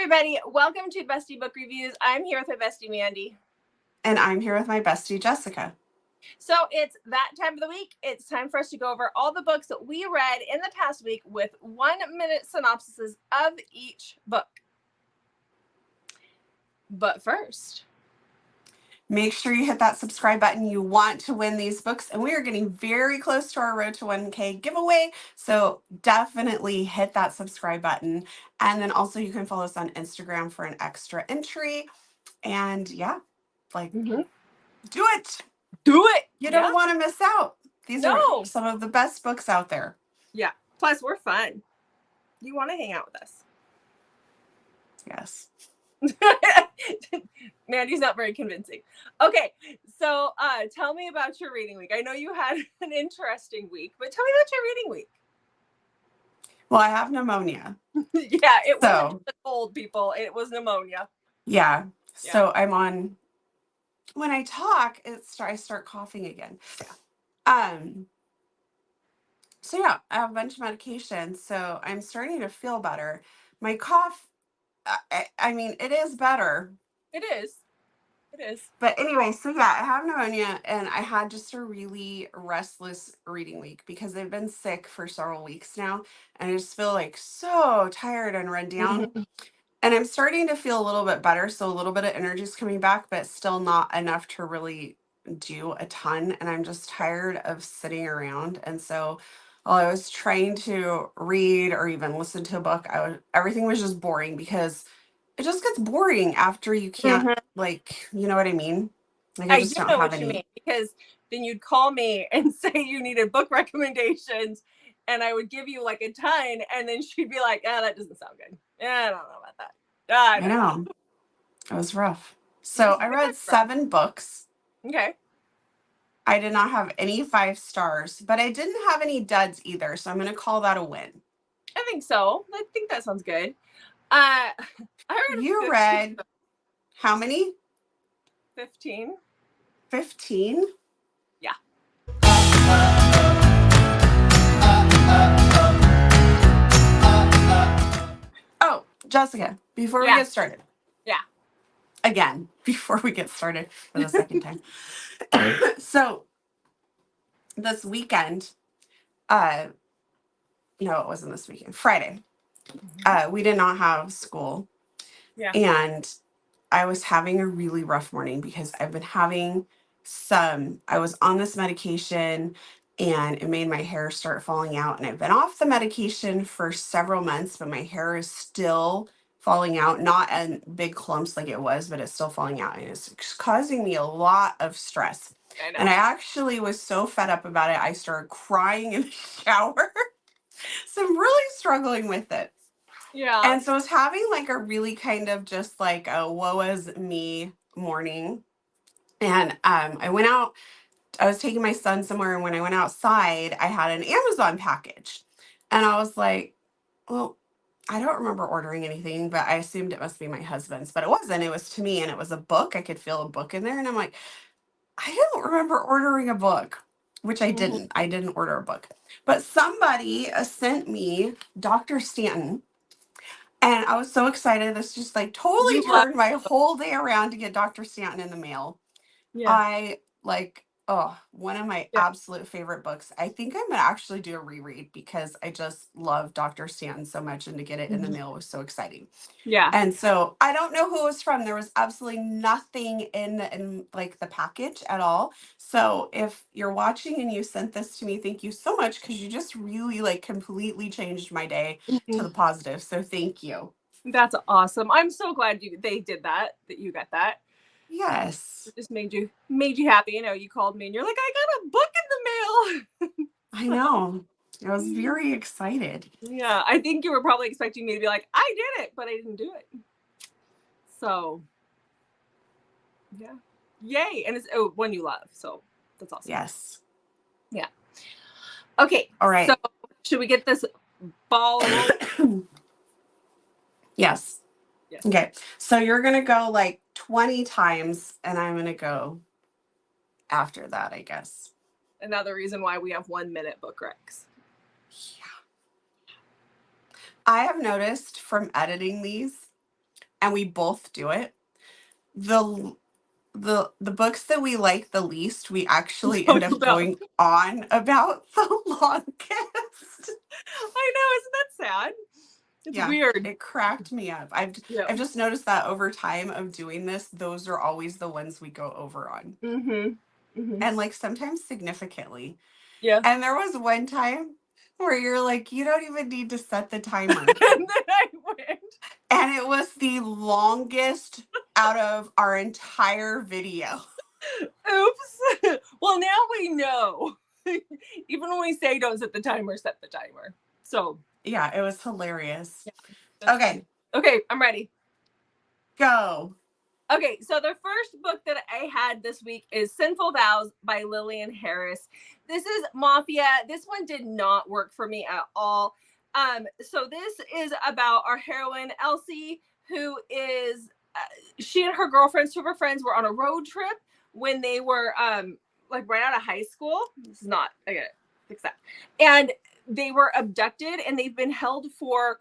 everybody. Welcome to Bestie Book Reviews. I'm here with my bestie, Mandy. And I'm here with my bestie, Jessica. So it's that time of the week. It's time for us to go over all the books that we read in the past week with 1-minute synopsises of each book. But first, make sure you hit that subscribe button. You want to win these books. And we are getting very close to our Road to 1K giveaway. So definitely hit that subscribe button. And then also you can follow us on Instagram for an extra entry. And yeah, do it. Do it. You don't want to miss out. These are some of the best books out there. Yeah. Plus, we're fun. You want to hang out with us. Yes. Mandy's not very convincing. Okay, so tell me about your reading week. I know you had an interesting week, but tell me about your reading week. Well, I have pneumonia. Yeah, it wasn't just cold, people. It was pneumonia. Yeah. So I'm on. When I talk, I start coughing again. So yeah, I have a bunch of medications, so I'm starting to feel better. My cough, I mean, it is better. It is. But anyway, so yeah, I have pneumonia, and I had just a really restless reading week because I've been sick for several weeks now, and I just feel like so tired and run down. And I'm starting to feel a little bit better, so a little bit of energy is coming back, but still not enough to really do a ton. And I'm just tired of sitting around. And so while I was trying to read or even listen to a book, everything was just boring because it just gets boring after you can't, you know what I mean? Like I just don't know what you mean, because then you'd call me and say you needed book recommendations, and I would give you like a ton, and then she'd be like, that doesn't sound good. I don't know about that. I know. It was rough. So I read 7 books. Okay. I did not have any 5 stars, but I didn't have any duds either. So I'm going to call that a win. I think so. I think that sounds good. You read how many? 15. 15? Yeah. Oh, Jessica, before we get started. Yeah. Again, before we get started for the second time. So this weekend, no, it wasn't this weekend, Friday, we did not have school. Yeah. And I was having a really rough morning because I've been having I was on this medication and it made my hair start falling out. And I've been off the medication for several months, but my hair is still falling out, not in big clumps like it was, but it's still falling out. And it's causing me a lot of stress. And I actually was so fed up about it, I started crying in the shower. So I'm really struggling with it. Yeah. And so I was having like a really kind of just like a woe is me morning. And I went out, I was taking my son somewhere, and when I went outside, I had an Amazon package. And I was like, well, I don't remember ordering anything, but I assumed it must be my husband's. But it wasn't. It was to me, and it was a book. I could feel a book in there. And I'm like, I don't remember ordering a book, which I didn't. I didn't order a book. But somebody sent me Dr. Stanton. And I was so excited. This just like totally turned my whole day around to get Dr. Stanton in the mail. Yeah. I one of my absolute favorite books. I think I'm going to actually do a reread because I just love Dr. Stanton so much, and to get it in the mail was so exciting. Yeah. And so I don't know who it was from. There was absolutely nothing in like the package at all. So if you're watching and you sent this to me, thank you so much, because you just really like completely changed my day to the positive. So thank you. That's awesome. I'm so glad they did that you got that. Yes. It just made you happy. You know, you called me and you're like, I got a book in the mail. I know. I was very excited. Yeah, I think you were probably expecting me to be like, I did it, but I didn't do it. So, yeah. Yay. And it's one you love. So that's awesome. Yes. Yeah. Okay. All right. So should we get this ball rolling? Yes. Okay. So you're going to go like 20 times, and I'm going to go after that, I guess. Another reason why we have 1-minute book recs. Yeah. I have noticed from editing these and we both do it. The books that we like the least, we actually end up going on about the longest. I know, isn't that sad? It's weird. It cracked me up. I've just noticed that over time of doing this, those are always the ones we go over on. And like sometimes significantly. Yeah. And there was one time where you're like, you don't even need to set the timer. And then I went. And it was the longest out of our entire video. Oops. Well, now we know. Even when we say don't set the timer, set the timer. So yeah, it was hilarious. Yeah, okay. Funny. Okay, I'm ready. Go. Okay, so the first book that I had this week is Sinful Vows by Lillian Harris. This is Mafia. This one did not work for me at all. So this is about our heroine, Elsie, who is, she and her girlfriends, two of her friends, were on a road trip when they were like right out of high school. This is not, I gotta fix that. And they were abducted and they've been held for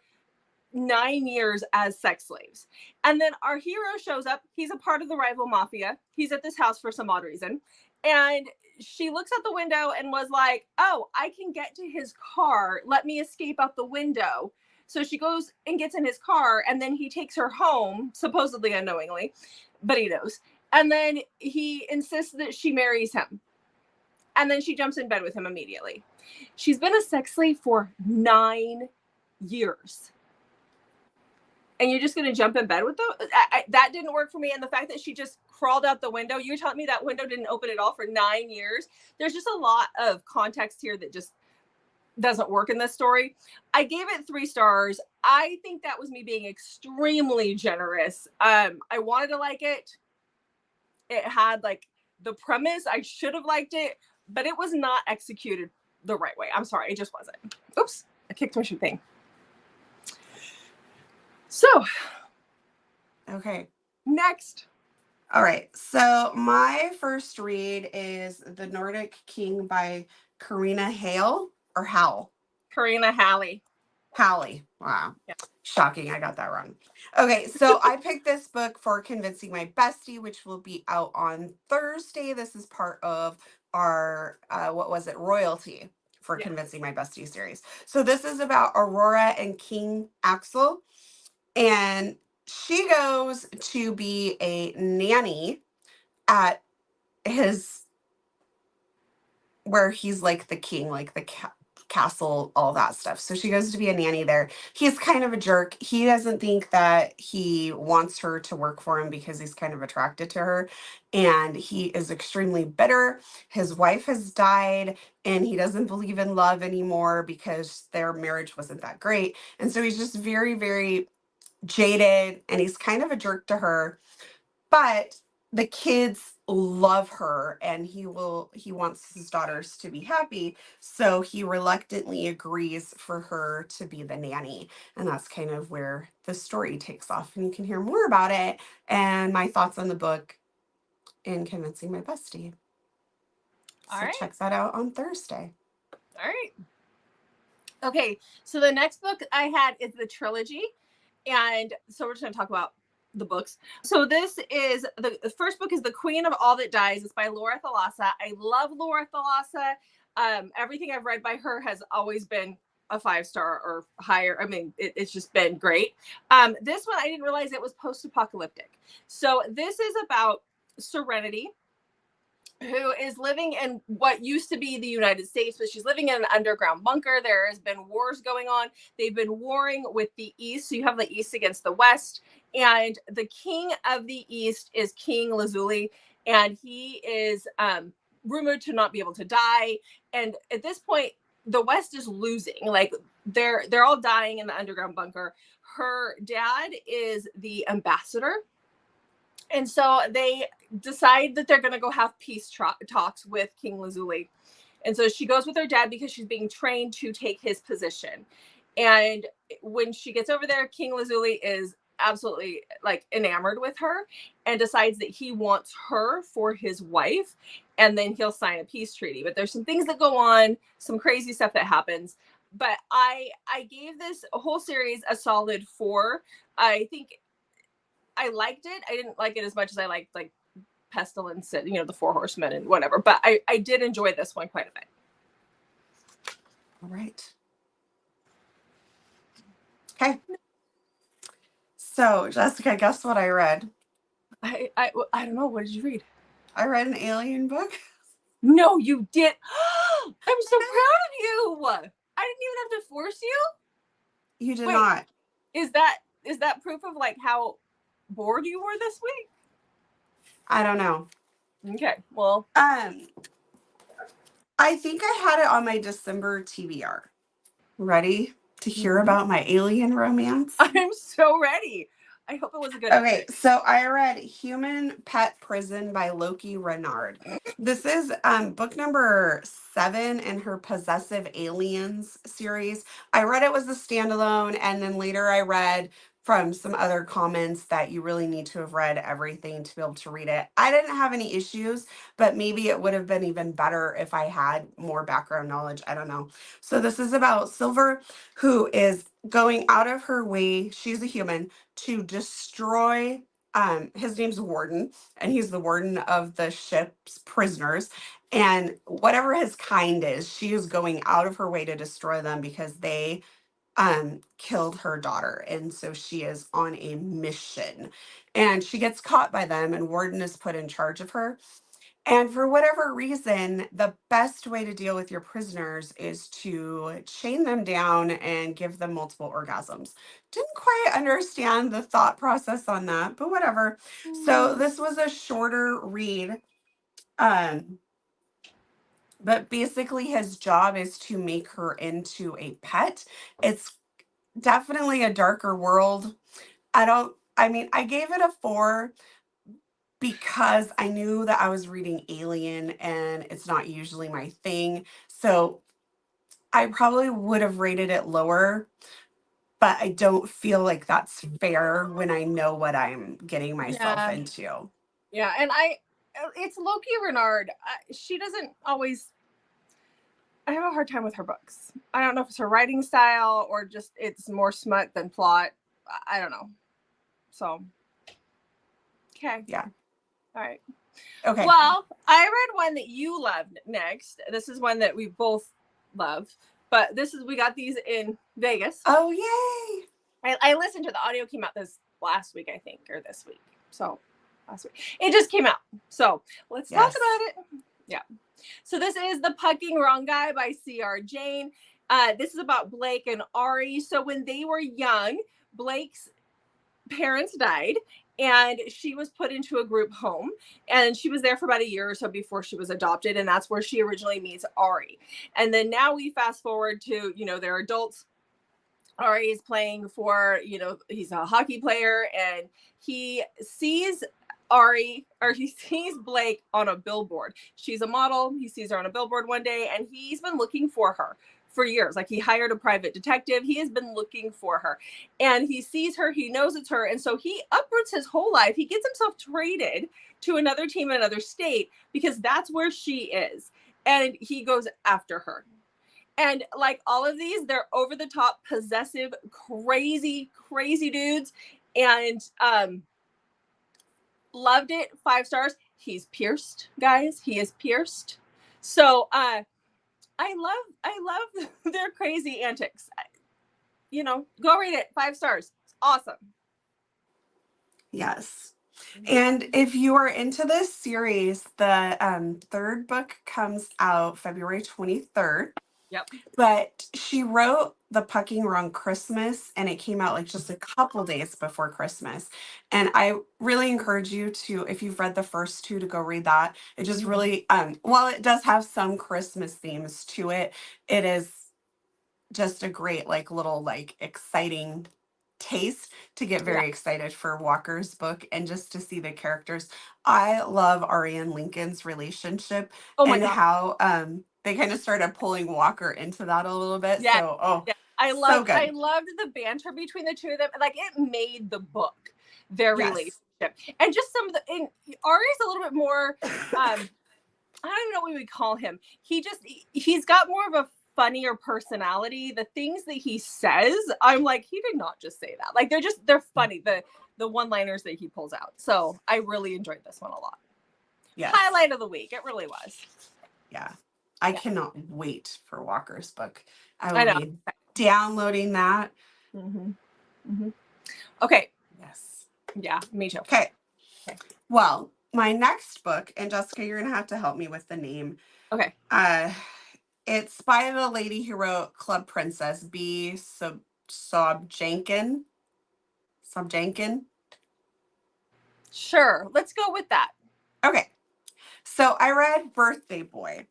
9 years as sex slaves. And then our hero shows up. He's a part of the rival mafia. He's at this house for some odd reason. And she looks out the window and was like, oh, I can get to his car. Let me escape out the window. So she goes and gets in his car, and then he takes her home, supposedly unknowingly, but he knows. And then he insists that she marries him. And then she jumps in bed with him immediately. She's been a sex slave for 9 years. And you're just going to jump in bed with them? That didn't work for me. And the fact that she just crawled out the window, you're telling me that window didn't open at all for 9 years? There's just a lot of context here that just doesn't work in this story. I gave it 3 stars. I think that was me being extremely generous. I wanted to like it. It had like the premise. I should have liked it, but it was not executed the right way. I'm sorry. It just wasn't. Oops. I kicked my shoe thing. So, okay, next. All right, so my first read is The Nordic King by Karina Hale or Howell. Karina Halley. Wow. Yeah. Shocking. I got that wrong. Okay, so I picked this book for Convincing My Bestie, which will be out on Thursday. This is part of our, royalty for Convincing My Bestie series. So this is about Aurora and King Axel. And she goes to be a nanny at his, where he's like the king, like the castle, all that stuff. So she goes to be a nanny there. He's kind of a jerk. He doesn't think that he wants her to work for him because he's kind of attracted to her. And he is extremely bitter. His wife has died and he doesn't believe in love anymore because their marriage wasn't that great. And so he's just very, very jaded and he's kind of a jerk to her, but the kids love her and he wants his daughters to be happy, so he reluctantly agrees for her to be the nanny. And that's kind of where the story takes off, and you can hear more about it and my thoughts on the book in Convincing My Bestie. So check that out on Thursday. All right. Okay, so the next book I had is the trilogy. And so we're just going to talk about the books. So this is, the first book is The Queen of All That Dies. It's by Laura Thalassa. I love Laura Thalassa. Everything I've read by her has always been a 5-star or higher. I mean, it's just been great. This one, I didn't realize it was post-apocalyptic. So this is about Serenity, who is living in what used to be the United States, but she's living in an underground bunker. There has been wars going on. They've been warring with the East. So you have the East against the West. And the king of the East is King Lazuli. And he is rumored to not be able to die. And at this point, the West is losing. Like they're all dying in the underground bunker. Her dad is the ambassador. And so they decide that they're going to go have peace talks with King Lazuli. And so she goes with her dad because she's being trained to take his position. And when she gets over there, King Lazuli is absolutely like enamored with her and decides that he wants her for his wife. And then he'll sign a peace treaty. But there's some things that go on, some crazy stuff that happens. But I gave this whole series a solid 4. I think I liked it. I didn't like it as much as I liked like Pestilence and, you know, the Four Horsemen and whatever, but I did enjoy this one quite a bit. All right. Okay. So, Jessica, guess what I read? I don't know. What did you read? I read an alien book. No, you did. I'm so proud of you. I didn't even have to force you. You did Wait, not. is that proof of like how bored you were this week? I don't know. Okay, well, I think I had it on my December TBR. Ready to hear about my alien romance? I'm so ready. I hope it was a good Okay, so I read Human Pet Prison by Loki Renard. This is book number 7 in her Possessive Aliens series. I read it was a standalone, and then later I read from some other comments that you really need to have read everything to be able to read it. I didn't have any issues, but maybe it would have been even better if I had more background knowledge. I don't know. So this is about Silver, who is going out of her way. She's a human to destroy his name's Warden, and he's the warden of the ship's prisoners. And whatever his kind is, she is going out of her way to destroy them because they killed her daughter. And so she is on a mission. And she gets caught by them, and Warden is put in charge of her. And for whatever reason, the best way to deal with your prisoners is to chain them down and give them multiple orgasms. Didn't quite understand the thought process on that, but whatever. So this was a shorter read. But basically his job is to make her into a pet. It's definitely a darker world. I gave it a 4 because I knew that I was reading Alien and it's not usually my thing. So I probably would have rated it lower, but I don't feel like that's fair when I know what I'm getting myself into. Yeah, and it's Loki Renard. She doesn't always. I have a hard time with her books. I don't know if it's her writing style or just it's more smut than plot. I don't know. So, okay. Yeah. All right. Okay. Well, I read one that you loved next. This is one that we both love, but we got these in Vegas. Oh, yay. I listened to the audio came out this last week, I think, or this week. So last week. It just came out. So let's talk about it. Yeah. So this is The Pucking Wrong Guy by C.R. Jane. This is about Blake and Ari. So when they were young, Blake's parents died and she was put into a group home, and she was there for about a year or so before she was adopted, and that's where she originally meets Ari. And then now we fast forward to, you know, they're adults. Ari is playing for, you know, he's a hockey player, and he sees he sees Blake on a billboard. She's a model. He sees her on a billboard one day, and he's been looking for her for years. Like, he hired a private detective. He has been looking for her, and he sees her. He knows it's her. And so he uproots his whole life. He gets himself traded to another team in another state because that's where she is. And he goes after her. And like all of these, they're over the top, possessive, crazy dudes. And loved it. 5 stars. He's pierced, guys. He is pierced. So I love their crazy antics. You know, go read it. 5 stars. It's awesome. Yes. And if you are into this series, the 3rd book comes out February 23rd. Yep. But she wrote The Pucking Wrong Christmas, and it came out like just a couple days before Christmas. And I really encourage you to, if you've read the first 2, to go read that. It just really, while it does have some Christmas themes to it, it is just a great, like, little, like, exciting taste to get very excited for Walker's book and just to see the characters. I love Ari and Lincoln's relationship and how they kind of started pulling Walker into that a little bit. Yeah. So I loved the banter between the two of them. Like, it made the book, their relationship. And just some of and Ari's a little bit more I don't even know what we would call him. He's got more of a funnier personality. The things that he says, I'm like, he did not just say that. Like, they're funny. the one-liners that he pulls out. So I really enjoyed this one a lot. Yes. Highlight of the week. It really was. Yeah. I cannot wait for Walker's book. I I will know. be downloading that. Mm-hmm. Mm-hmm. Okay. Yes. Yeah, me too. Okay. Well, my next book, and Jessica, you're gonna have to help me with the name. Okay. It's by the lady who wrote Club Princess, B. Sobjankin. Sobjankin. Sure. Let's go with that. Okay. So I read Birthday Boy,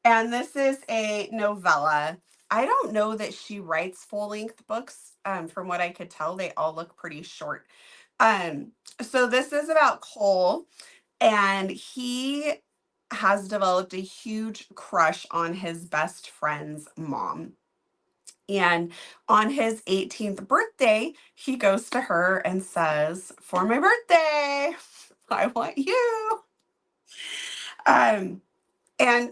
and this is a novella. I don't know that she writes full-length books. From what I could tell, they all look pretty short. So this is about Cole, and he has developed a huge crush on his best friend's mom. And on his 18th birthday, he goes to her and says, "For my birthday, I want you." And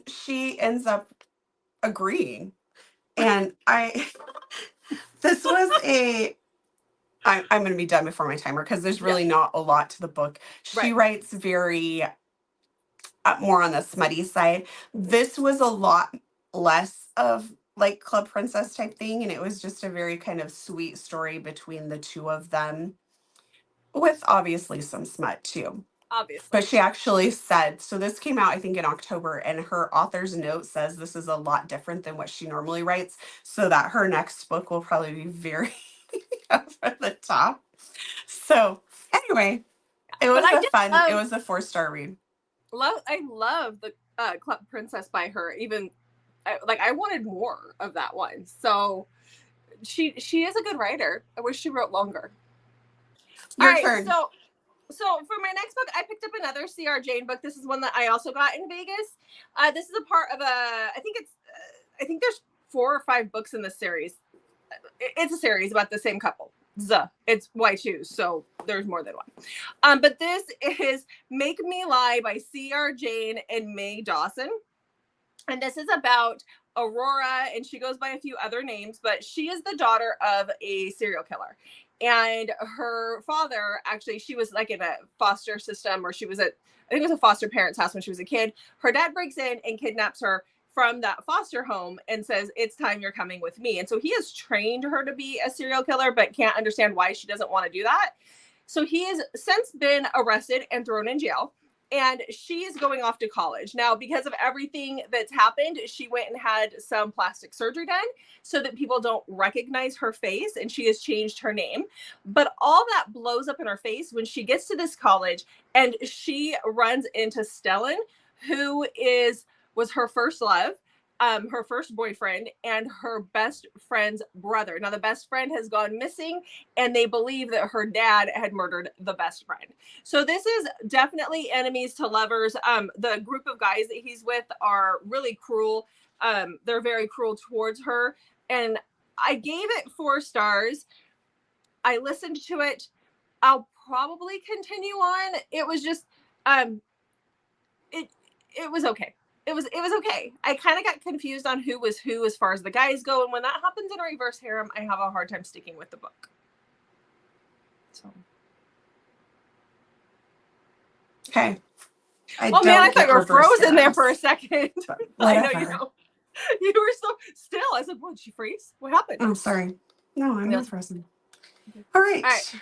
she ends up agreeing. And this was I'm going to be done before my timer because there's really not a lot to the book. She writes very more on the smutty side. This was a lot less of like Club Princess type thing, and it was just a very kind of sweet story between the two of them, with obviously some smut too. Obviously. But she actually said, so this came out, I think, in October, and her author's note says this is a lot different than what she normally writes, so that her next book will probably be very over the top. So anyway, it was it was a 4-star read. I love the Club Princess by her. Even I wanted more of that one. So she is a good writer. I wish she wrote longer. Your turn. So for my next book, I picked up another C.R. Jane book. This is one that I also got in Vegas. This is a part of I think there's 4 or 5 books in this series. It's a series about the same couple. It's Y2, so there's more than one. But this is Make Me Lie by C.R. Jane and Mae Dawson. And this is about Aurora, and she goes by a few other names, but she is the daughter of a serial killer. And her father, actually, she was like in a foster system, or she was I think it was a foster parent's house when she was a kid. Her dad breaks in and kidnaps her from that foster home and says, "It's time you're coming with me." And so he has trained her to be a serial killer, but can't understand why she doesn't want to do that. So he has since been arrested and thrown in jail. And she is going off to college. Now, because of everything that's happened, she went and had some plastic surgery done so that people don't recognize her face, and she has changed her name. But all that blows up in her face when she gets to this college and she runs into Stellan, who was her first love, her first boyfriend, and her best friend's brother. Now, the best friend has gone missing, and they believe that her dad had murdered the best friend. So this is definitely enemies to lovers. The group of guys that he's with are really cruel. They're very cruel towards her. And I gave it 4 stars. I listened to it. I'll probably continue on. It was just, it was okay. It was okay. I kind of got confused on who was who as far as the guys go, and when that happens in a reverse harem, I have a hard time sticking with the book. So, okay. I thought you were frozen there for a second. I know you know. You were so still. I said, "What? Did she freeze? What happened?" I'm sorry. No, I'm not frozen. All right.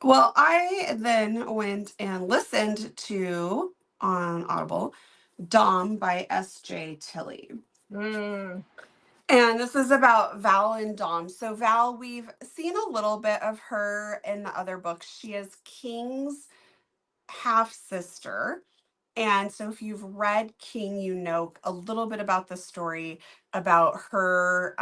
Well, I then went and listened to, on Audible, Dom by S.J. Tilley. And this is about Val and Dom. So Val, we've seen a little bit of her in the other books. She is King's half-sister. And so if you've read King, you know a little bit about the story about her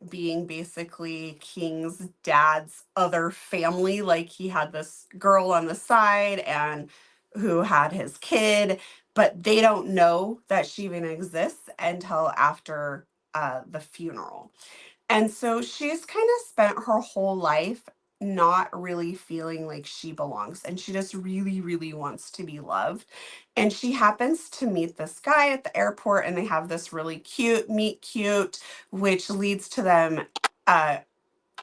being basically King's dad's other family. Like he had this girl on the side and who had his kid, but they don't know that she even exists until after the funeral. And so she's kind of spent her whole life not really feeling like she belongs. And she just really, really wants to be loved. And she happens to meet this guy at the airport, and they have this really cute meet cute, which leads to them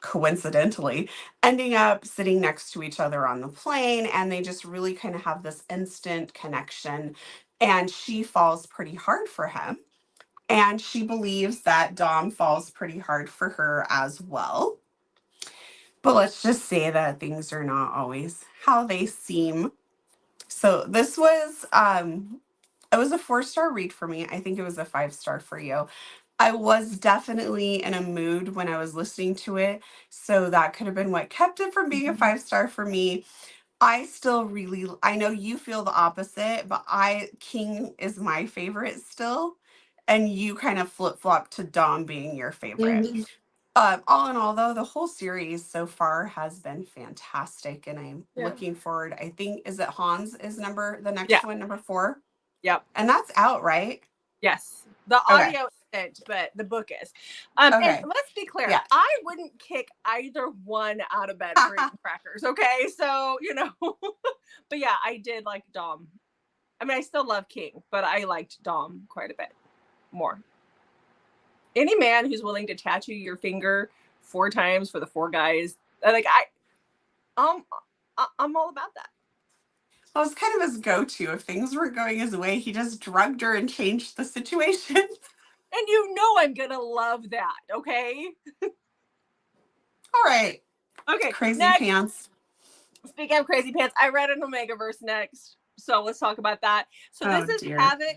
coincidentally ending up sitting next to each other on the plane, and they just really kind of have this instant connection, and she falls pretty hard for him, and she believes that Dom falls pretty hard for her as well. But let's just say that things are not always how they seem. So this was it was a 4-star read for me. I think it was a 5-star for you. I was definitely in a mood when I was listening to it, so that could have been what kept it from being a 5-star for me. I still really, I know you feel the opposite, but King is my favorite still, and you kind of flip-flop to Dom being your favorite. Mhm. All in all, though, the whole series so far has been fantastic, and I'm Yeah. looking forward. I think, is it Hans is the next Yeah. one, number 4? Yep. And that's out, right? Yes. The Okay. audio isn't, but the book is. And Okay. let's be clear, Yeah. I wouldn't kick either one out of bed for eating crackers. Okay, so but yeah, I did like Dom. I mean, I still love King, but I liked Dom quite a bit more. Any man who's willing to tattoo your finger 4 times for the 4 guys, like I'm all about that. Well, it's kind of his go-to. If things weren't going his way, he just drugged her and changed the situation. And I'm gonna love that. Okay. All right. Okay. Crazy Next. pants. Speaking of crazy pants, I read an Omegaverse next, so let's talk about that. So this is dear. Havoc.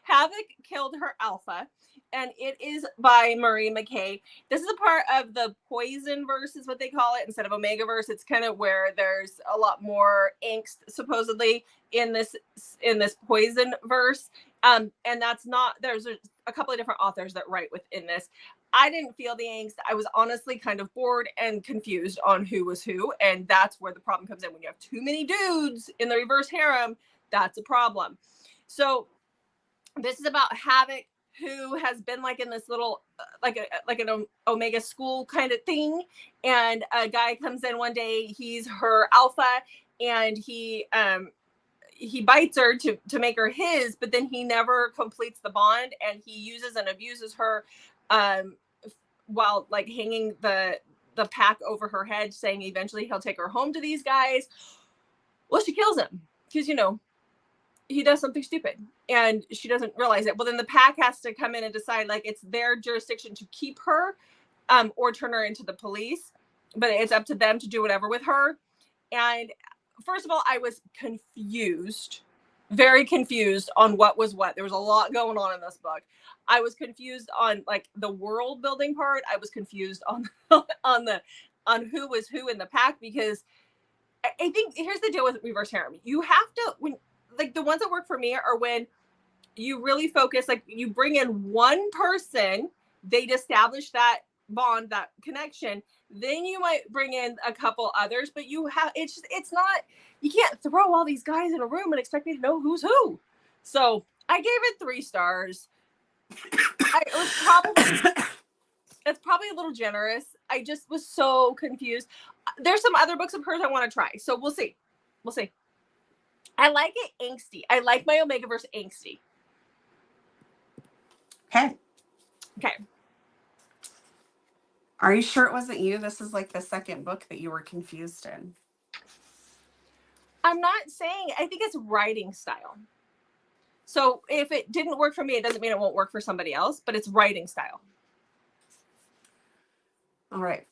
Havoc killed her alpha, and it is by Marie McKay. This is a part of the Poison verse, is what they call it, instead of Omegaverse. It's kind of where there's a lot more angst supposedly in this Poison verse. And that's not, there's a couple of different authors that write within this. I didn't feel the angst. I was honestly kind of bored and confused on who was who. And that's where the problem comes in. When you have too many dudes in the reverse harem, that's a problem. So this is about Havoc, who has been like in this little, like an Omega school kind of thing. And a guy comes in one day, he's her alpha, and he bites her to make her his, but then he never completes the bond, and he uses and abuses her while like hanging the pack over her head, saying eventually he'll take her home to these guys. Well, she kills him because he does something stupid and she doesn't realize it. Well, then the pack has to come in and decide, like, it's their jurisdiction to keep her or turn her into the police, but it's up to them to do whatever with her. And first of all, I was confused, very confused on what was what. There was a lot going on in this book. I was confused on like the world building part. I was confused on who was who in the pack, because I think here's the deal with reverse harem. You have to, when like the ones that work for me are when you really focus, like you bring in one person, they'd establish that bond, that connection, then you might bring in a couple others, but it's not, you can't throw all these guys in a room and expect me to know who's who. So I gave it 3 stars. It's probably a little generous. I just was so confused. There's some other books of hers I want to try, so we'll see. I like it angsty. I like my Omegaverse angsty. Okay. Okay. Are you sure it wasn't you? This is like the second book that you were confused in. I'm not saying, I think it's writing style. So if it didn't work for me, it doesn't mean it won't work for somebody else, but it's writing style. All right.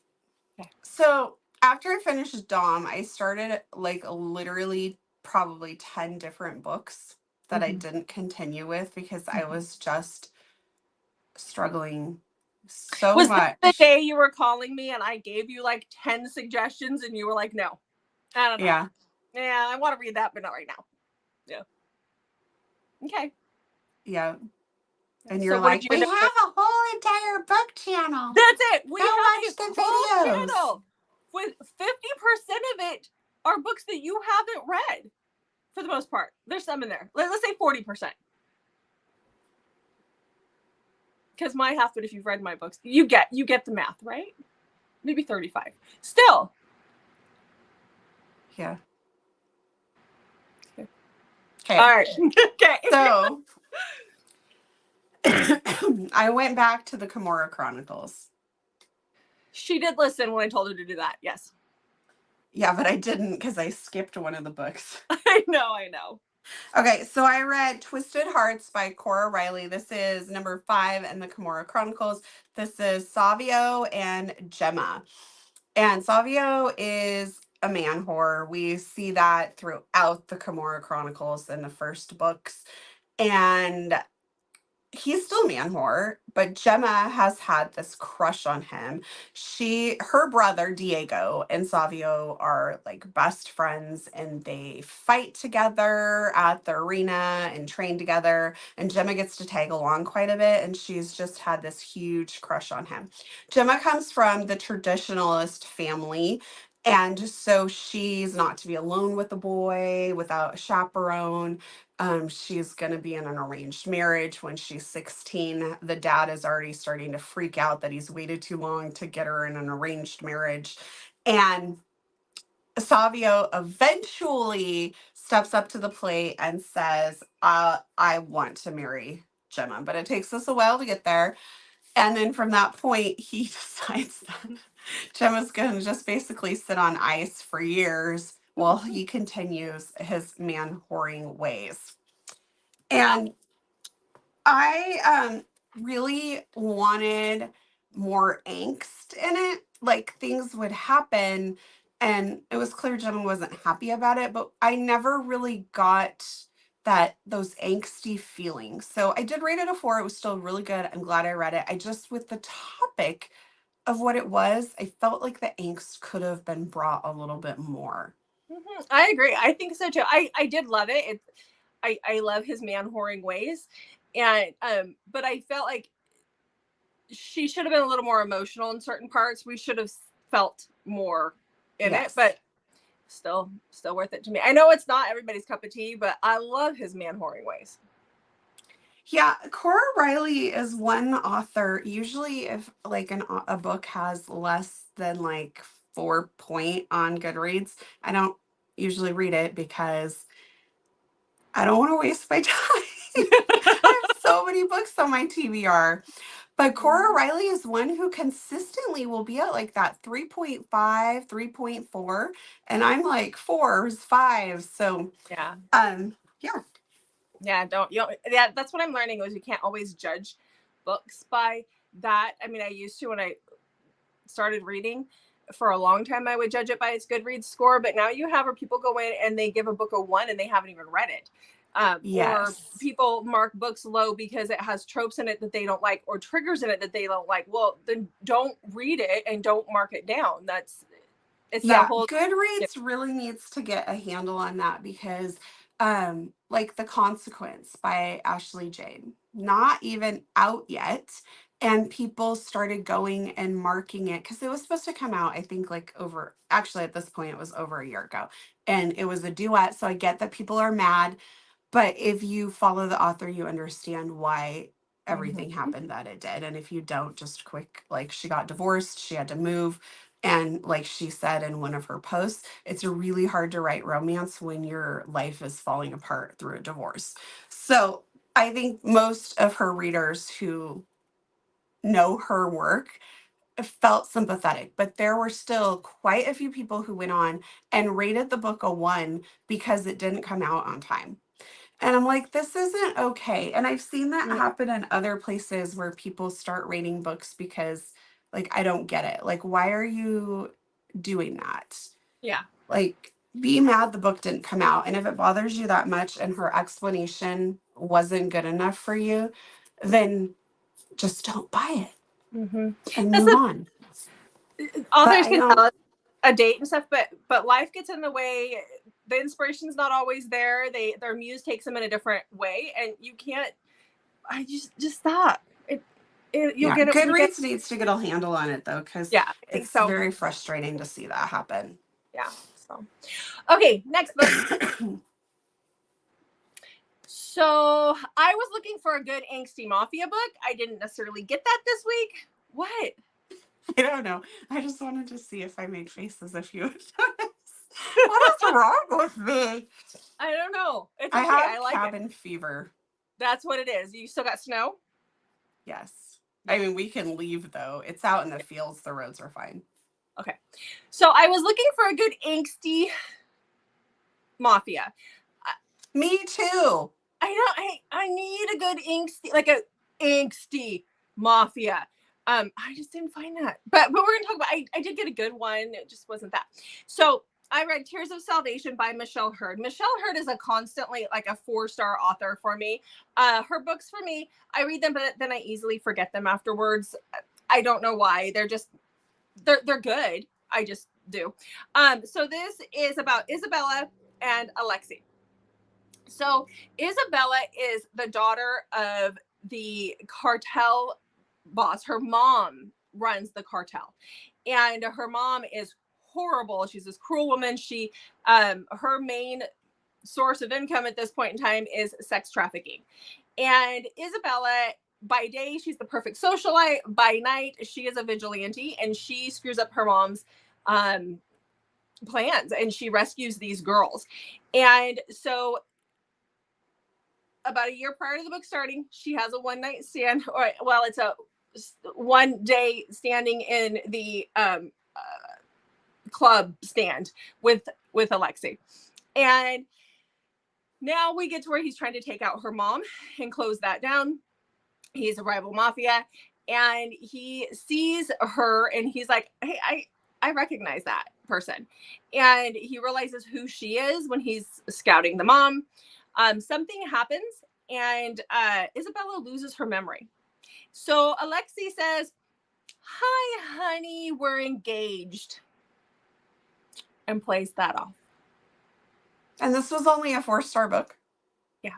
Okay. So after I finished Dom, I started like literally probably 10 different books that I didn't continue with because I was just struggling so much. Was the day you were calling me and I gave you like 10 suggestions and you were like, no, I don't know. Yeah, I want to read that, but not right now. Yeah. Okay. Yeah. And you're like, we have a whole entire book channel. That's it. We have watch the videos. Channel. With 50% of it are books that you haven't read, for the most part. There's some in there. Let's say 40%. Because my half, but if you've read my books, you get the math, right? Maybe 35. Still. Yeah. Okay. All right. Okay. So I went back to the Kimura Chronicles. She did listen when I told her to do that. Yes. Yeah, but I didn't because I skipped one of the books. I know. Okay, so I read Twisted Hearts by Cora Riley. This is number 5 in the Kimura Chronicles. This is Savio and Gemma. And Savio is a man whore. We see that throughout the Kimura Chronicles in the first books. And he's still man whore, but Gemma has had this crush on him. Her brother Diego and Savio are like best friends, and they fight together at the arena and train together. And Gemma gets to tag along quite a bit, and she's just had this huge crush on him. Gemma comes from the traditionalist family. And so she's not to be alone with a boy without a chaperone. She's going to be in an arranged marriage when she's 16. The dad is already starting to freak out that he's waited too long to get her in an arranged marriage. And Savio eventually steps up to the plate and says, I want to marry Gemma. But it takes us a while to get there. And then from that point, he decides that Gemma's going to just basically sit on ice for years while he continues his man whoring ways. And I really wanted more angst in it. Like things would happen, and it was clear Gemma wasn't happy about it, but I never really got those angsty feelings. So I did rate it a 4. It was still really good. I'm glad I read it. I just, with the topic of what it was, I felt like the angst could have been brought a little bit more. I agree. I think so too. I did love it. I love his man whoring ways, and but I felt like she should have been a little more emotional in certain parts. We should have felt more in it, but still worth it to me. I know it's not everybody's cup of tea, but I love his man whoring ways. Yeah, Cora Riley is one author. Usually, if like a book has less than like 4 point on Goodreads, I don't usually read it because I don't want to waste my time. I have so many books on my TBR. But Cora Riley is one who consistently will be at like that 3.5, 3.4. And I'm like 4s, 5s. So yeah. Yeah, that's what I'm learning is you can't always judge books by that. I mean, I used to when I started reading. For a long time, I would judge it by its Goodreads score, but now you have where people go in and they give a book a 1 and they haven't even read it. Or people mark books low because it has tropes in it that they don't like or triggers in it that they don't like. Well, then don't read it and don't mark it down. Goodreads really needs to get a handle on that because like The Consequence by Ashley Jane, not even out yet. And people started going and marking it because it was supposed to come out, I think, like actually at this point, it was over a year ago. And it was a duet. So I get that people are mad. But if you follow the author, you understand why everything happened that it did. And if you don't, just quick, like she got divorced, she had to move. And like she said in one of her posts, it's really hard to write romance when your life is falling apart through a divorce. So I think most of her readers who know her work felt sympathetic, but there were still quite a few people who went on and rated the book a 1 because it didn't come out on time. And I'm like, this isn't okay. And I've seen that happen in other places where people start rating books because, like, I don't get it. Like, why are you doing that? Yeah. Like, be mad the book didn't come out. And if it bothers you that much and her explanation wasn't good enough for you, then just don't buy it and move on. Authors can tell us a date and stuff, but life gets in the way. The inspiration's not always there. Their muse takes them in a different way, and you can't. I just stop. You'll get it. Goodreads needs to get a handle on it though, because it's very frustrating to see that happen. Yeah. So, okay, next book. So I was looking for a good angsty mafia book. I didn't necessarily get that this week. What? I don't know. I just wanted to see if I made faces if you would notice. What is wrong with me? I don't know. It's okay. I have cabin fever. That's what it is. You still got snow? Yes. I mean, we can leave, though. It's out in the fields. The roads are fine. Okay. So I was looking for a good angsty Mafia. Me too. I need a good angsty, like a angsty Mafia. I just didn't find that. But we're gonna talk about. I did get a good one. It just wasn't that. So I read Tears of Salvation by Michelle Hurd. Michelle Hurd is a constantly like a 4-star author for me. Her books for me, I read them, but then I easily forget them afterwards. I don't know why. They're good. I just do. So this is about Isabella and Alexei. So Isabella is the daughter of the cartel boss. Her mom runs the cartel, and her mom is horrible. She's this cruel woman. Her main source of income at this point in time is sex trafficking. And Isabella, by day, she's the perfect socialite. By night, she is a vigilante, and she screws up her mom's plans, and she rescues these girls. And so about a year prior to the book starting, she has a one-night stand, or well, it's a one day standing in the club stand with Alexei. And now we get to where he's trying to take out her mom and close that down. He's a rival mafia, and he sees her, and he's like, hey, I recognize that person. And he realizes who she is when he's scouting the mom. Something happens, and Isabella loses her memory. So Alexei says, hi, honey, we're engaged, and plays that off. And this was only a 4-star book? Yeah.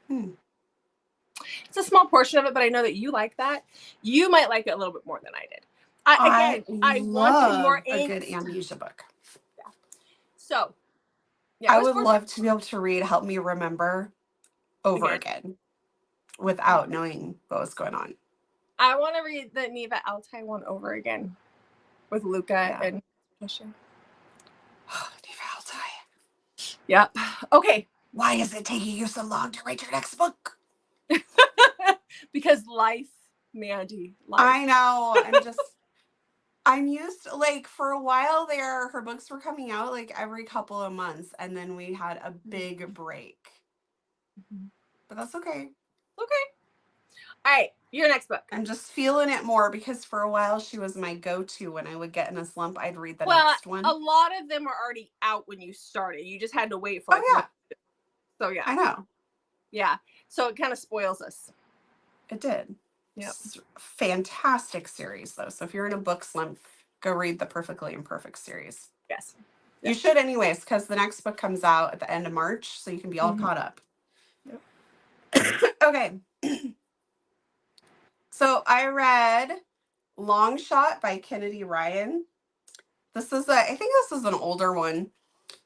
It's a small portion of it, but I know that you like that. You might like it a little bit more than I did. I wanted more a angst. good amnesia book. Yeah. So, yeah, I would love to be able to read Help Me Remember over again without knowing what was going on. I want to read the Neva Altai one over again with Luca and Trisha. Neva Altai. Yep. Okay. Why is it taking you so long to write your next book? Because life, Mandy. Life. I know. I'm used to, like, for a while there, her books were coming out like every couple of months, and then we had a big break. Mm-hmm. But that's okay. Okay. All right, your next book. I'm just feeling it more because for a while she was my go-to. When I would get in a slump, I'd read the next one. A lot of them were already out when you started. You just had to wait for So yeah. I know. Yeah. So it kind of spoils us. It did. Yeah. Fantastic series though. So if you're in a book slump, go read the Perfectly Imperfect series. Yes. You should anyways, because the next book comes out at the end of March, so you can be all caught up. Yep. Okay. So I read Long Shot by Kennedy Ryan. I think this is an older one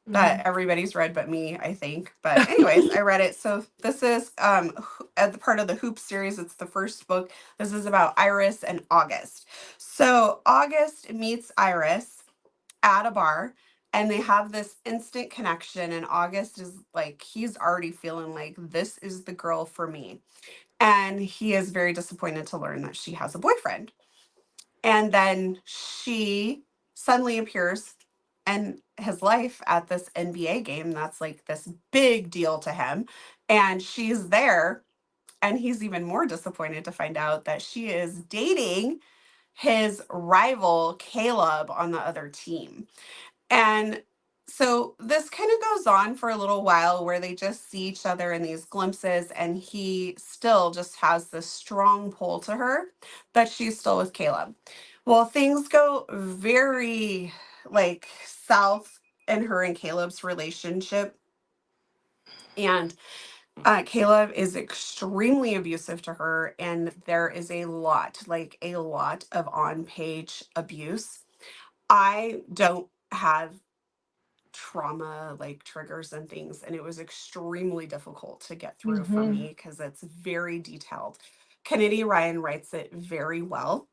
that everybody's read but me, I think. But anyways, I read it. So this is as part of the Hoop series. It's the first book. This is about Iris and August. So August meets Iris at a bar, and they have this instant connection, and August is like, he's already feeling like this is the girl for me. And he is very disappointed to learn that she has a boyfriend. And then she suddenly appears in his life at this NBA game that's like this big deal to him. And she's there, and he's even more disappointed to find out that she is dating his rival, Caleb, on the other team. And so this kind of goes on for a little while where they just see each other in these glimpses, and he still just has this strong pull to her, but she's still with Caleb. Well, things go very like south in her and Caleb's relationship. And Caleb is extremely abusive to her, and there is a lot of on-page abuse. I don't have trauma like triggers and things, and it was extremely difficult to get through for me because it's very detailed. Kennedy Ryan writes it very well,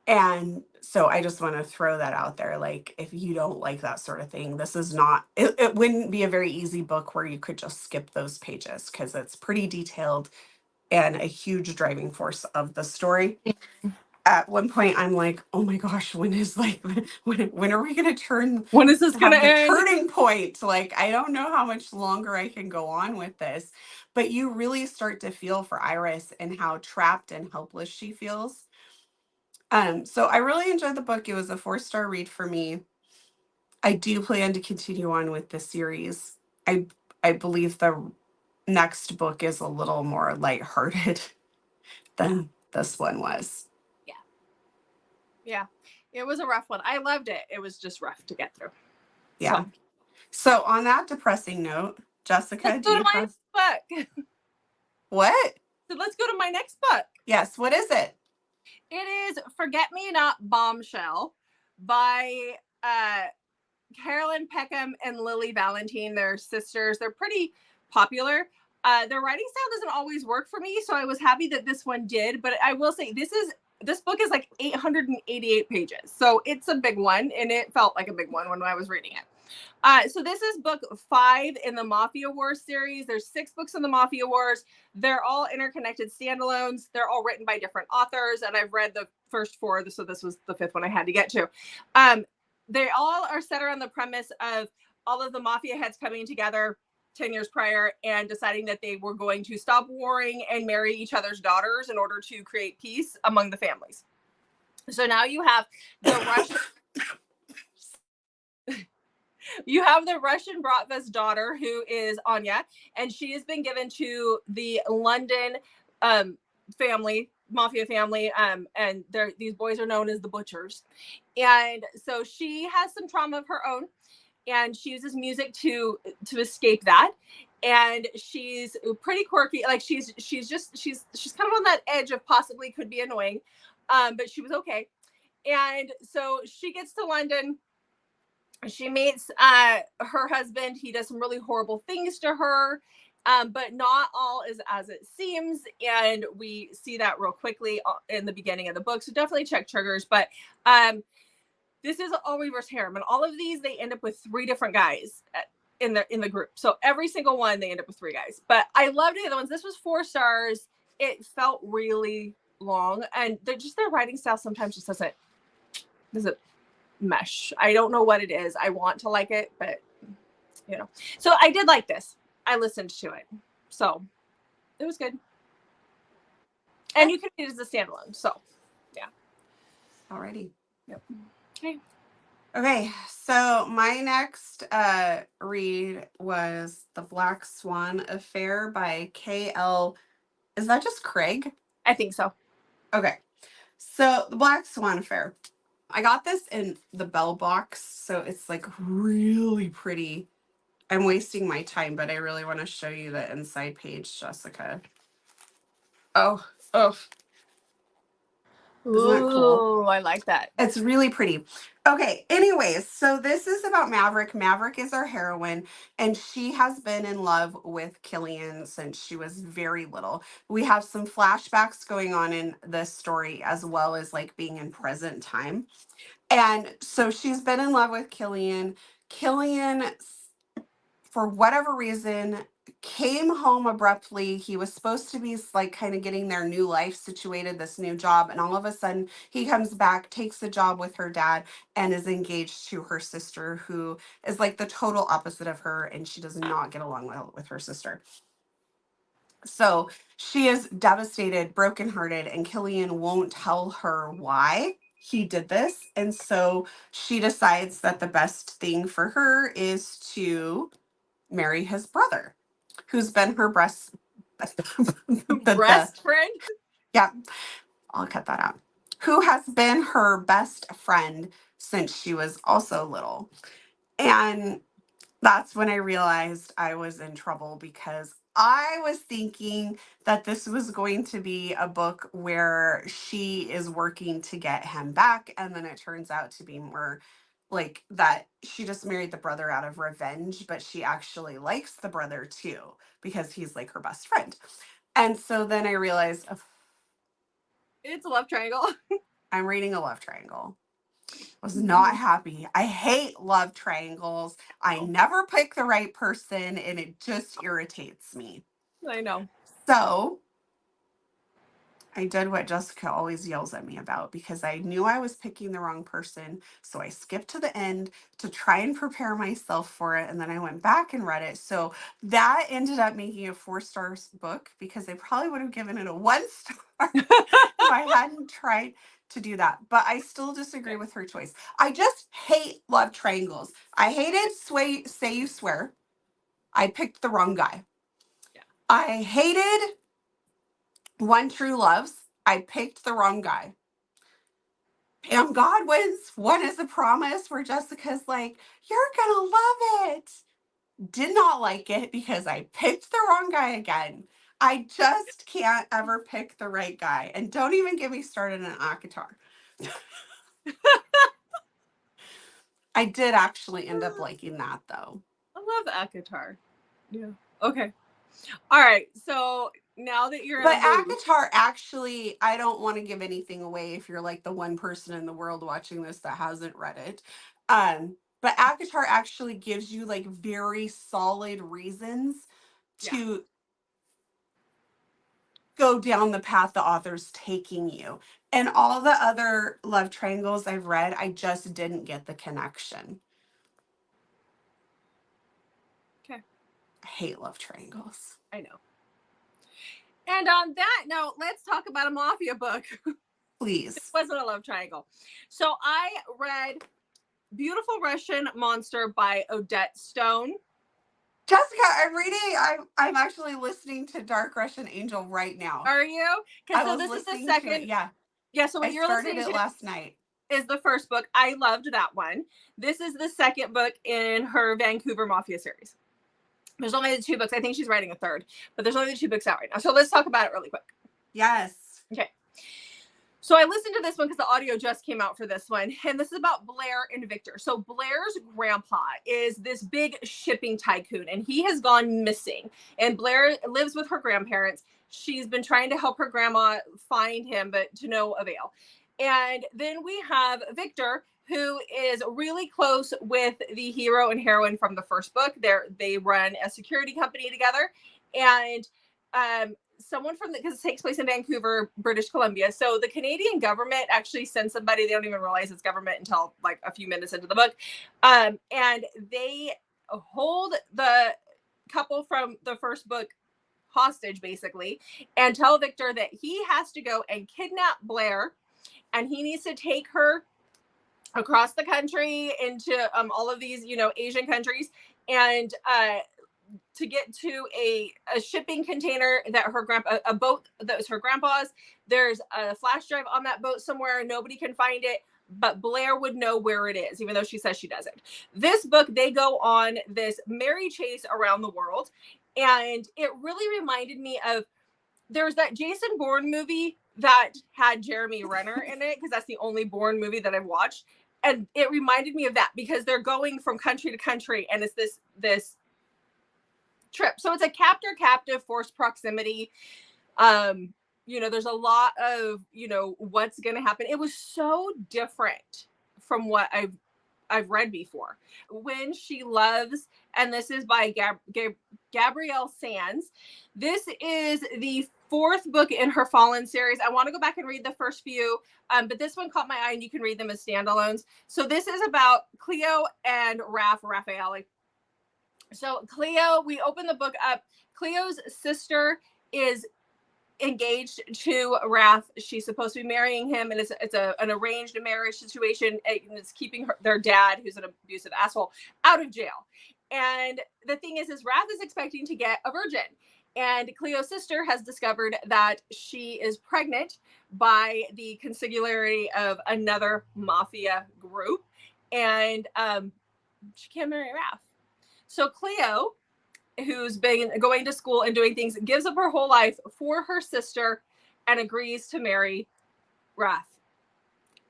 and so I just want to throw that out there. Like, if you don't like that sort of thing, this is not it wouldn't be a very easy book where you could just skip those pages, because it's pretty detailed and a huge driving force of the story. At one point, I'm like, oh my gosh, when are we going to When is this gonna have the end? turning point? Like, I don't know how much longer I can go on with this. But you really start to feel for Iris and how trapped and helpless she feels. So I really enjoyed the book. It was a 4-star read for me. I do plan to continue on with the series. I believe the next book is a little more lighthearted than this one was. Yeah. Yeah. It was a rough one. I loved it. It was just rough to get through. Yeah. So on that depressing note, Jessica, Let's do go to you my have next book. what? So let's go to my next book. Yes, what is it? It is Forget Me Not Bombshell by Carolyn Peckham and Lily Valentine. They're sisters. They're pretty popular. Their writing style doesn't always work for me, so I was happy that this one did. But I will say this book is like 888 pages, so it's a big one, and it felt like a big one when I was reading it. So this is book 5 in the Mafia Wars series. There's 6 books in the Mafia Wars. They're all interconnected standalones. They're all written by different authors, and I've read the first 4, so this was the 5th one I had to get to. They all are set around the premise of all of the mafia heads coming together 10 years prior and deciding that they were going to stop warring and marry each other's daughters in order to create peace among the families. So now you have the Russian Bratva's daughter, who is Anya, and she has been given to the London mafia family, and these boys are known as the Butchers. And so she has some trauma of her own, and she uses music to escape that. And she's pretty quirky. Like she's kind of on that edge of possibly could be annoying, but she was okay. And so she gets to London. She meets her husband. He does some really horrible things to her, but not all is as it seems. And we see that real quickly in the beginning of the book. So definitely check triggers. But this is all reverse harem. And all of these, they end up with 3 different guys in the group. So every single one, they end up with 3 guys. But I loved the other ones. This was 4 stars. It felt really long. And their writing style sometimes just doesn't mesh. I don't know what it is. I want to like it, but So I did like this. I listened to it. So it was good. And you can read it as a standalone. So yeah. Alrighty. Yep. Okay, so my next read was The Black Swan Affair by K.L. Is that just Craig? I think so. Okay, so The Black Swan Affair. I got this in the Bell box, so it's like really pretty. I'm wasting my time, but I really want to show you the inside page, Jessica. Oh. Isn't that cool? Ooh, I like that. It's really pretty. Okay, anyways, so this is about Maverick. Maverick is our heroine, and she has been in love with Killian since she was very little. We have some flashbacks going on in this story, as well as like being in present time. And so she's been in love with Killian. Killian, for whatever reason, came home abruptly. He was supposed to be like kind of getting their new life situated, this new job, and all of a sudden he comes back, takes the job with her dad, and is engaged to her sister, who is like the total opposite of her, and she does not get along well with her sister. So she is devastated, brokenhearted, and Killian won't tell her why he did this. And so she decides that the best thing for her is to marry his brother, who's been her breast friend. Yeah, I'll cut that out. Who has been her best friend since she was also little. And that's when I realized I was in trouble, because I was thinking that this was going to be a book where she is working to get him back. And then it turns out to be more like that she just married the brother out of revenge, but she actually likes the brother too, because he's like her best friend. And so then I realized it's a love triangle. I'm reading a love triangle. Was not happy. I hate love triangles. I never pick the right person, and it just irritates me. I know. So I did what Jessica always yells at me about because I knew I was picking the wrong person. So I skipped to the end to try and prepare myself for it. And then I went back and read it. So that ended up making a 4 star book because they probably would have given it a 1 star if I hadn't tried to do that. But I still disagree with her choice. I just hate love triangles. I hated Say You Swear. I picked the wrong guy. Yeah. I hated One True Loves. I picked the wrong guy. Pam Godwin's One is a Promise, where Jessica's like, you're gonna love it. Did not like it because I picked the wrong guy again. I just can't ever pick the right guy. And don't even get me started on Akatar. I did actually end up liking that though. I love Akatar. Yeah. Okay. All right. So now that you're in But a mood, Akatar actually, I don't want to give anything away if you're like the one person in the world watching this that hasn't read it. But Akatar actually gives you like very solid reasons to go down the path the author's taking you. And all the other love triangles I've read, I just didn't get the connection. Okay. I hate love triangles. I know. And on that note, let's talk about a Mafia book. Please. It wasn't a love triangle. So I read Beautiful Russian Monster by Odette Stone. Jessica, I'm reading. I'm actually listening to Dark Russian Angel right now. Are you? I was listening to it. Yeah. Yeah. So what I you're started listening it to last night. Is the first book. I loved that one. This is the second book in her Vancouver Mafia series. There's only the 2 books. I think she's writing a third, but there's only the 2 books out right now. So let's talk about it really quick. Yes. Okay. So I listened to this one because the audio just came out for this one. And this is about Blair and Victor. So Blair's grandpa is this big shipping tycoon and he has gone missing. And Blair lives with her grandparents. She's been trying to help her grandma find him, but to no avail. And then we have Victor, who is really close with the hero and heroine from the first book. They run a security company together. And someone from because it takes place in Vancouver, British Columbia. So the Canadian government actually sends somebody. They don't even realize it's government until like a few minutes into the book. And they hold the couple from the first book hostage, basically, and tell Victor that he has to go and kidnap Blair, and he needs to take her across the country into all of these, Asian countries, and to get to a shipping container that a boat that was her grandpa's. There's a flash drive on that boat somewhere. Nobody can find it, but Blair would know where it is, even though she says she doesn't. This book, they go on this merry chase around the world. And it really reminded me of, there's that Jason Bourne movie that had Jeremy Renner in it, because that's the only Bourne movie that I've watched. And it reminded me of that because they're going from country to country, and it's this trip. So it's a captor-captive forced proximity. There's a lot of, what's going to happen. It was so different from what I've read before. When She Loves, and this is by Gabrielle Sands. This is the 4th book in her Fallen series. I want to go back and read the first few, but this one caught my eye, and you can read them as standalones. So this is about Cleo and Raphael. So Cleo, we open the book up. Cleo's sister is engaged to Raph. She's supposed to be marrying him, and it's an arranged marriage situation, and it's keeping their dad, who's an abusive asshole, out of jail. And the thing is Raph is expecting to get a virgin, and Cleo's sister has discovered that she is pregnant by the consigliere of another mafia group, and she can't marry Raph. So Cleo, who's been going to school and doing things, gives up her whole life for her sister and agrees to marry Raph.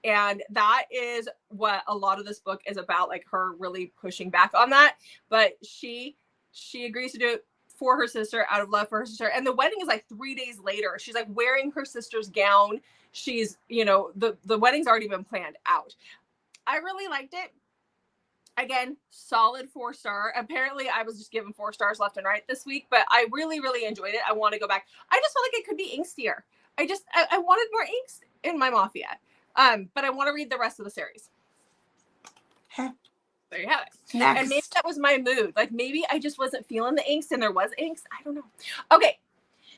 And that is what a lot of this book is about, like her really pushing back on that. But she agrees to do it for her sister, out of love for her sister. And the wedding is like 3 days later. She's like wearing her sister's gown. She's, the wedding's already been planned out. I really liked it. Again, solid 4-star. Apparently, I was just given 4 stars left and right this week, but I really, really enjoyed it. I want to go back. I just felt like it could be angstier. I wanted more inks in my Mafia. But I want to read the rest of the series. Okay. There you have it. Next. And maybe that was my mood. Like maybe I just wasn't feeling the inks and there was inks. I don't know. Okay.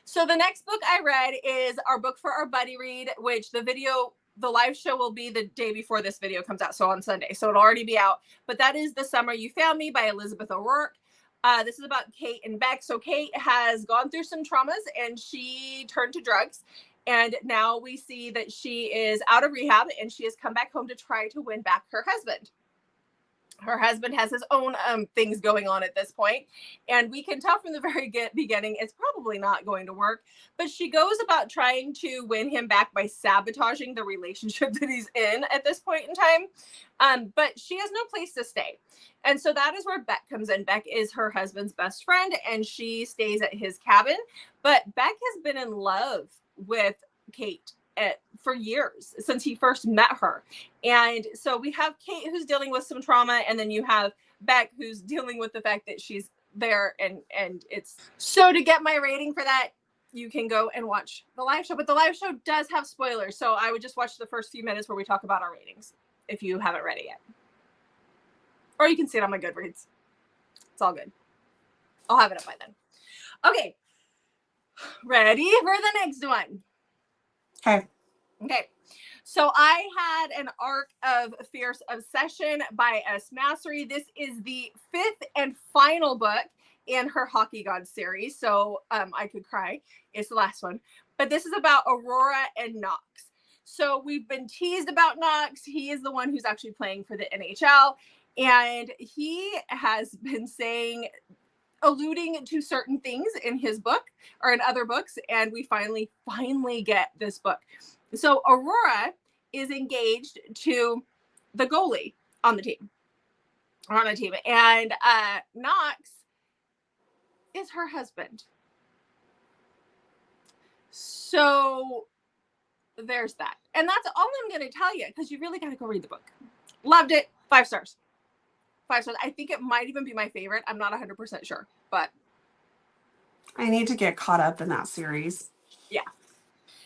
So the next book I read is our book for our buddy read, which the live show will be the day before this video comes out. So on Sunday. So it'll already be out. But that is The Summer You Found Me by Elizabeth O'Rourke. This is about Kate and Beck. So Kate has gone through some traumas and she turned to drugs. And now we see that she is out of rehab and she has come back home to try to win back her husband. Her husband has his own things going on at this point, and we can tell from the very beginning it's probably not going to work. But she goes about trying to win him back by sabotaging the relationship that he's in at this point in time. But she has no place to stay, and so that is where Beck comes in. Beck is her husband's best friend, and she stays at his cabin. But Beck has been in love with Kate for years, since he first met her. And so we have Kate who's dealing with some trauma, and then you have Beck who's dealing with the fact that she's there, and it's so. To get my rating for that, you can go and watch the live show, but the live show does have spoilers, so I would just watch the first few minutes where we talk about our ratings if you haven't read it yet, or you can see it on my Goodreads. It's all good. I'll have it up by then. Okay, ready for the next one? Okay, so I had an arc of Fierce Obsession by S. Massery. This is the 5th and final book in her Hockey Gods series. So I could cry. It's the last one. But this is about Aurora and Knox. So we've been teased about Knox. He is the one who's actually playing for the NHL. And he has been alluding to certain things in his book or in other books. And we finally get this book. So Aurora is engaged to the goalie on the team. And Knox is her husband. So there's that. And that's all I'm going to tell you, because you really got to go read the book. Loved it. 5 stars. 5 stars. I think it might even be my favorite. I'm not 100% sure, but I need to get caught up in that series. Yeah.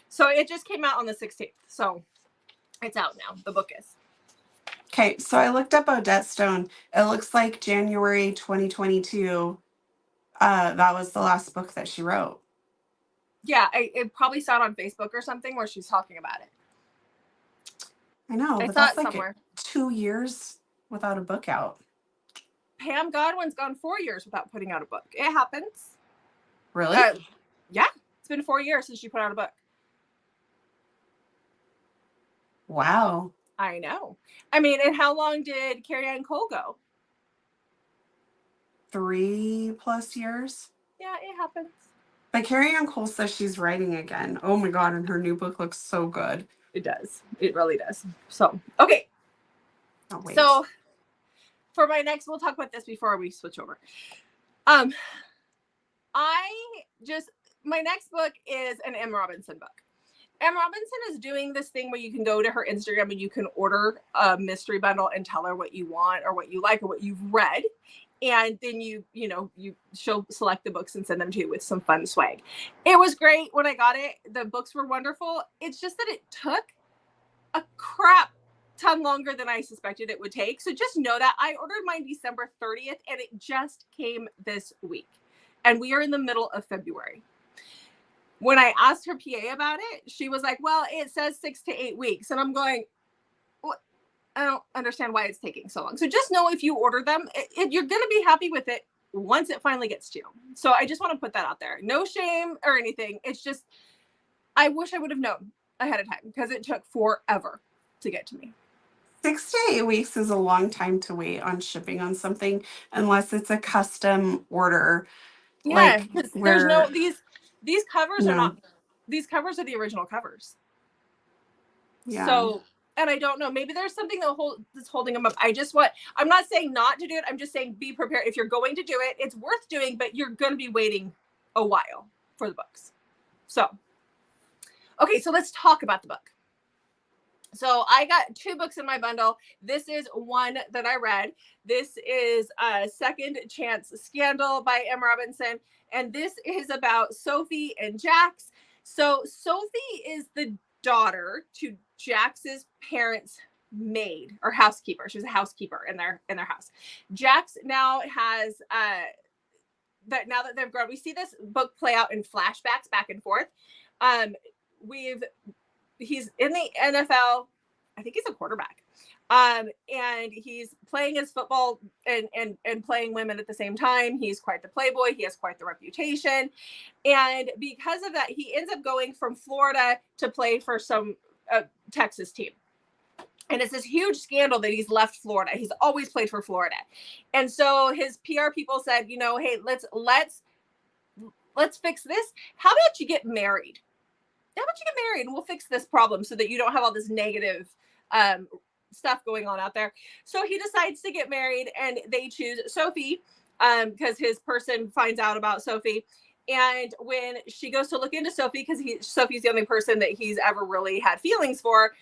So it just came out on the 16th. So it's out now. The book is. Okay, so I looked up Odette Stone. It looks like January 2022. That was the last book that she wrote. Yeah, I probably saw it on Facebook or something where she's talking about it. I know, but that's like somewhere. 2 years without a book out. Pam Godwin's gone 4 years without putting out a book. It happens. Really? Yeah, it's been 4 years since she put out a book. Wow. I know. I mean, and how long did Carrie Ann Cole go? 3+ years. Yeah, it happens. But Carrie Ann Cole says she's writing again. Oh my God, and her new book looks so good. It does. It really does. So, okay. Oh, wait. So, for my next, we'll talk about this before we switch over. My next book is an M. Robinson book. M. Robinson is doing this thing where you can go to her Instagram and you can order a mystery bundle and tell her what you want or what you like or what you've read. And then she'll select the books and send them to you with some fun swag. It was great when I got it. The books were wonderful. It's just that it took a crap ton longer than I suspected it would take. So just know that I ordered mine December 30th and it just came this week. And we are in the middle of February. When I asked her PA about it, she was like, well, it says 6 to 8 weeks. And I'm going, what? I don't understand why it's taking so long. So just know if you order them, you're going to be happy with it once it finally gets to you. So I just want to put that out there. No shame or anything. It's just, I wish I would have known ahead of time because it took forever to get to me. 6 to 8 weeks is a long time to wait on shipping on something unless it's a custom order. Yeah, because there's no, these covers are not, these covers are the original covers. Yeah. So, and I don't know, maybe there's something that's holding them up. I'm not saying not to do it. I'm just saying be prepared. If you're going to do it, it's worth doing, but you're going to be waiting a while for the books. So, okay, so let's talk about the book. So I got 2 books in my bundle. This is one that I read. This is Second Chance Scandal by M. Robinson. And this is about Sophie and Jax. So Sophie is the daughter to Jax's parents' maid or housekeeper. She was a housekeeper in their house. Jax now has that now that they've grown, we see this book play out in flashbacks back and forth. He's in the NFL. I think he's a quarterback. And he's playing his football and playing women at the same time. He's quite the playboy. He has quite the reputation. And because of that, he ends up going from Florida to play for some Texas team. And it's this huge scandal that he's left Florida. He's always played for Florida. And so his PR people said, you know, hey, let's fix this. How about you get married? How about you get married and we'll fix this problem so that you don't have all this negative stuff going on out there. So he decides to get married and they choose Sophie because his person finds out about Sophie. And when she goes to look into Sophie, because Sophie's the only person that he's ever really had feelings for,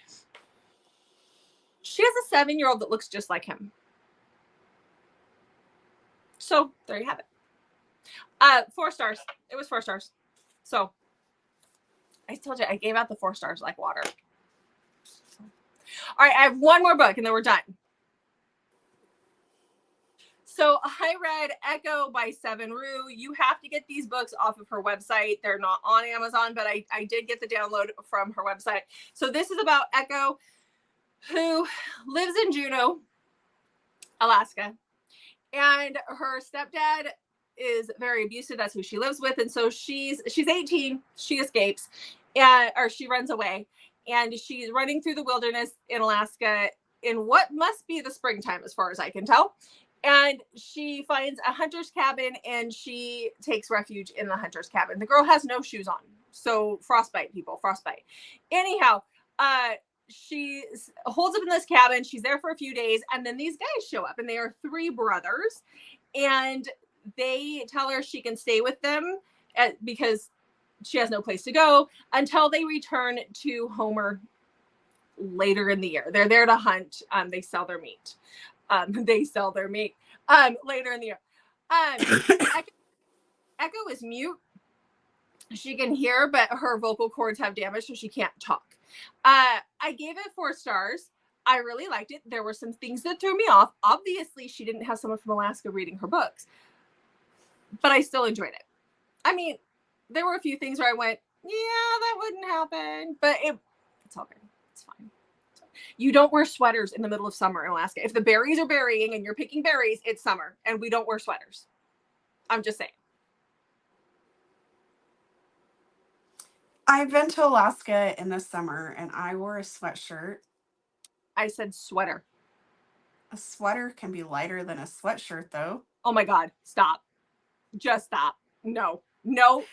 she has a 7-year-old that looks just like him. So there you have it. 4 stars. It was 4 stars. So I told you I gave out the 4 stars like water. All right, I have one more book and then we're done. So I read Echo by Seven Rue. You have to get these books off of her website. They're not on Amazon, but I did get the download from her website. So this is about Echo, who lives in Juneau, Alaska. And her stepdad is very abusive. That's who she lives with. And so she's 18. She escapes or she runs away. And she's running through the wilderness in Alaska in what must be the springtime, as far as I can tell. And she finds a hunter's cabin and she takes refuge in the hunter's cabin. The girl has no shoes on. So frostbite, people, frostbite. Anyhow, she holds up in this cabin. She's there for a few days. And then these guys show up and they are 3 brothers. And they tell her she can stay with them because she has no place to go until they return to Homer later in the year. They're there to hunt. They sell their meat. Later in the year. Echo is mute. She can hear, but her vocal cords have damage, so she can't talk. I gave it 4 stars. I really liked it. There were some things that threw me off. Obviously, she didn't have someone from Alaska reading her books, but I still enjoyed it. I mean, there were a few things where I went, yeah, that wouldn't happen, but it's all good. It's fine. You don't wear sweaters in the middle of summer in Alaska. If the berries are berrying and you're picking berries, it's summer, and we don't wear sweaters. I'm just saying. I've been to Alaska in the summer, and I wore a sweatshirt. I said sweater. A sweater can be lighter than a sweatshirt, though. Oh my God, stop. Just stop. No. You're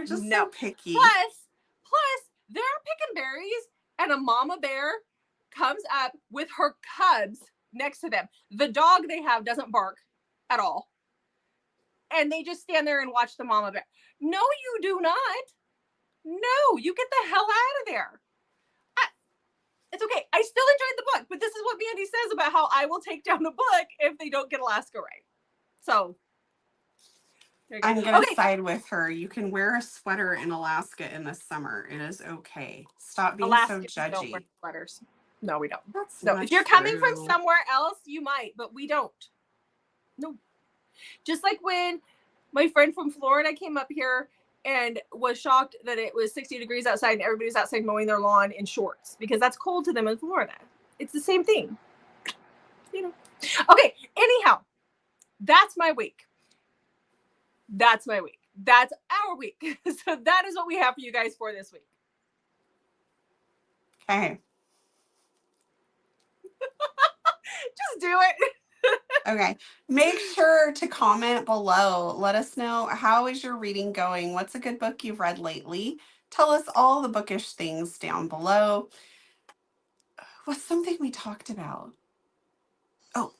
just so picky. Plus, they're picking berries, and a mama bear comes up with her cubs next to them. The dog they have doesn't bark at all. And they just stand there and watch the mama bear. No, you do not. No, you get the hell out of there. It's okay. I still enjoyed the book, but this is what Mandy says about how I will take down a book if they don't get Alaska right. So I'm going to side with her. You can wear a sweater in Alaska in the summer. It is okay. Stop being so judgy. Don't wear sweaters. No, we don't. That's no. If you're coming from somewhere else, you might, but we don't. No. Just like when my friend from Florida came up here and was shocked that it was 60 degrees outside and everybody was outside mowing their lawn in shorts because that's cold to them in Florida. It's the same thing. You know. Okay, anyhow, that's my week. That's our week. So that is what we have for you guys for this week. Okay. Just do it. Okay. Make sure to comment below. Let us know, how is your reading going? What's a good book you've read lately? Tell us all the bookish things down below. What's something we talked about? Oh,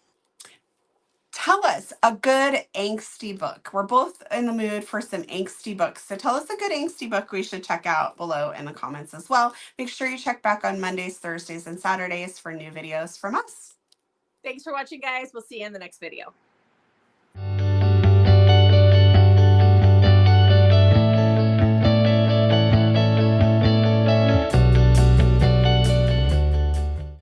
tell us a good angsty book. We're both in the mood for some angsty books. So tell us a good angsty book we should check out below in the comments as well. Make sure you check back on Mondays, Thursdays, and Saturdays for new videos from us. Thanks for watching, guys. We'll see you in the next video.